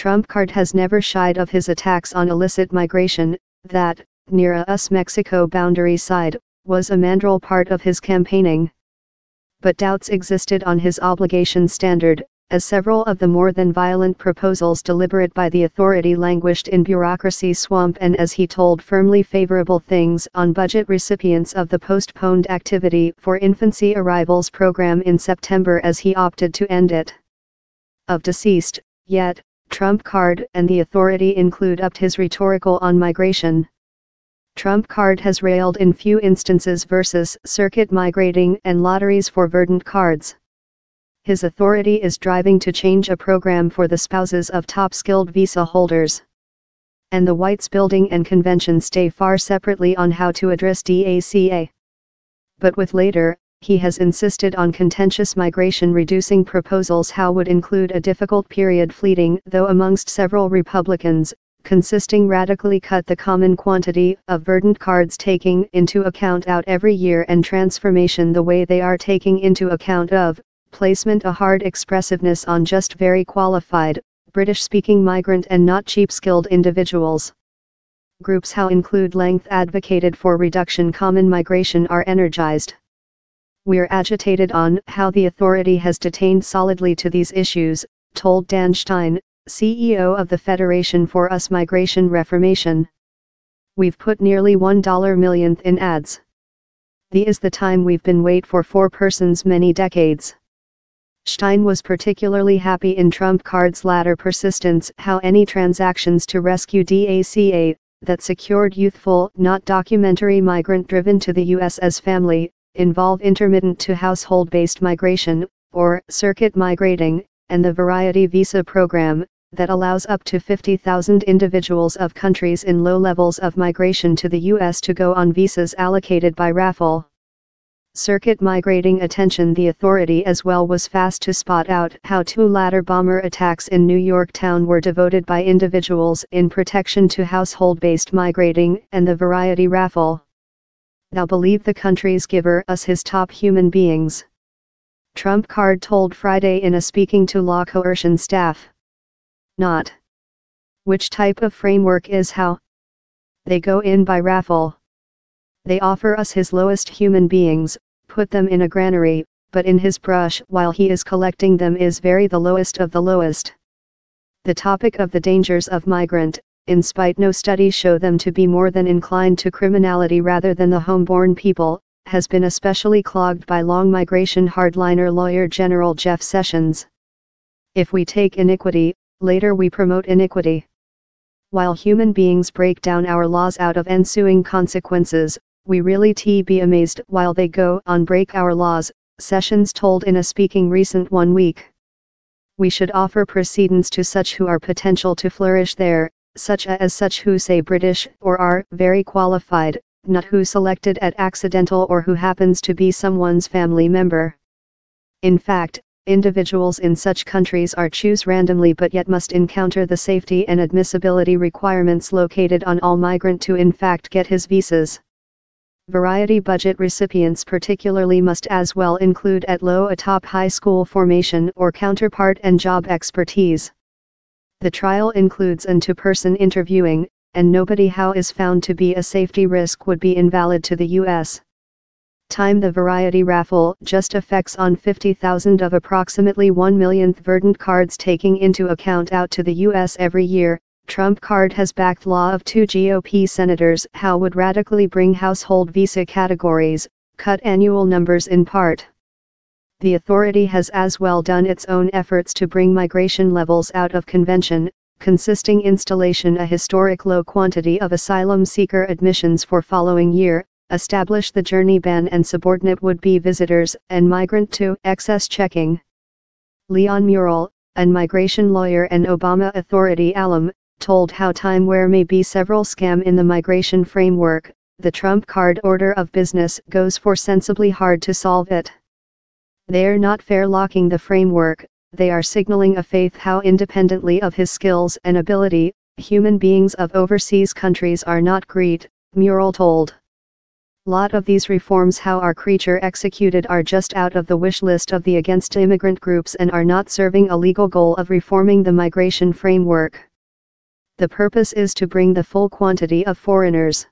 Trump card has never shied of his attacks on illicit migration, that, near a US-Mexico boundary side, was a mandrel part of his campaigning. But doubts existed on his obligation standard, as several of the more than violent proposals deliberate by the authority languished in bureaucracy swamp, and as he told firmly favorable things on budget recipients of the postponed activity for infancy arrivals program in September as he opted to end it. Of deceased, yet, Trump card and the authority include upped his rhetorical on migration. Trump card has railed in few instances versus circuit migrating and lotteries for verdant cards. His authority is driving to change a program for the spouses of top-skilled visa holders. And the Whites Building and Convention stay far separately on how to address DACA. But with later, he has insisted on contentious migration reducing proposals how would include a difficult period fleeting though amongst several Republicans, consisting radically cut the common quantity of verdant cards taking into account out every year and transformation the way they are taking into account of placement a hard expressiveness on just very qualified, British-speaking migrant and not cheap-skilled individuals. Groups how include length advocated for reduction common migration are energized. We're agitated on how the authority has detained solidly to these issues, told Dan Stein, CEO of the Federation for Us Migration Reformation. We've put nearly $1 millionth in ads. The is the time we've been wait for 4 persons many decades. Stein was particularly happy in Trump card's latter persistence how any transactions to rescue DACA, that secured youthful, not documentary migrant driven to the U.S. as family, involve intermittent to household-based migration, or circuit migrating, and the Variety Visa program, that allows up to 50,000 individuals of countries in low levels of migration to the U.S. to go on visas allocated by raffle. Circuit migrating attention the authority as well was fast to spot out how 2 latter bomber attacks in New York town were devoted by individuals in protection to household-based migrating and the variety raffle. Thou believe the country's giver us his top human beings. Trump card told Friday in a speaking to law coercion staff. Not. Which type of framework is how? They go in by raffle. They offer us his lowest human beings, put them in a granary, but in his brush while he is collecting them is very the lowest of the lowest. The topic of the dangers of migrant, in spite no studies show them to be more than inclined to criminality rather than the homeborn people, has been especially clogged by long migration hardliner lawyer General Jeff Sessions. If we take iniquity, later we promote iniquity. While human beings break down our laws out of ensuing consequences, we really be amazed while they go on break our laws, Sessions told in a speaking recent 1 week. We should offer precedence to such who are potential to flourish there, such as such who say British or are very qualified, not who selected at accidental or who happens to be someone's family member. In fact, individuals in such countries are choose randomly but yet must encounter the safety and admissibility requirements located on all migrant to in fact get his visas. Variety budget recipients particularly must as well include at low a top high school formation or counterpart and job expertise. The trial includes an two-person interviewing, and nobody how is found to be a safety risk would be invalid to the U.S. Time the variety raffle just affects on 50,000 of approximately 1 millionth verdant cards taking into account out to the U.S. every year. Trump card has backed law of 2 GOP senators how would radically bring household visa categories, cut annual numbers in part. The authority has as well done its own efforts to bring migration levels out of convention, consisting installation a historic low quantity of asylum seeker admissions for following year, establish the journey ban and subordinate would-be visitors and migrant to excess checking. Leon Murrell, a migration lawyer and Obama authority alum, told how time where may be several scam in the migration framework, the Trump card order of business goes for sensibly hard to solve it. They're not fair locking the framework, they are signaling a faith how independently of his skills and ability, human beings of overseas countries are not great, Murrell told. Lot of these reforms how our creature executed are just out of the wish list of the against immigrant groups and are not serving a legal goal of reforming the migration framework. The purpose is to bring the full quantity of foreigners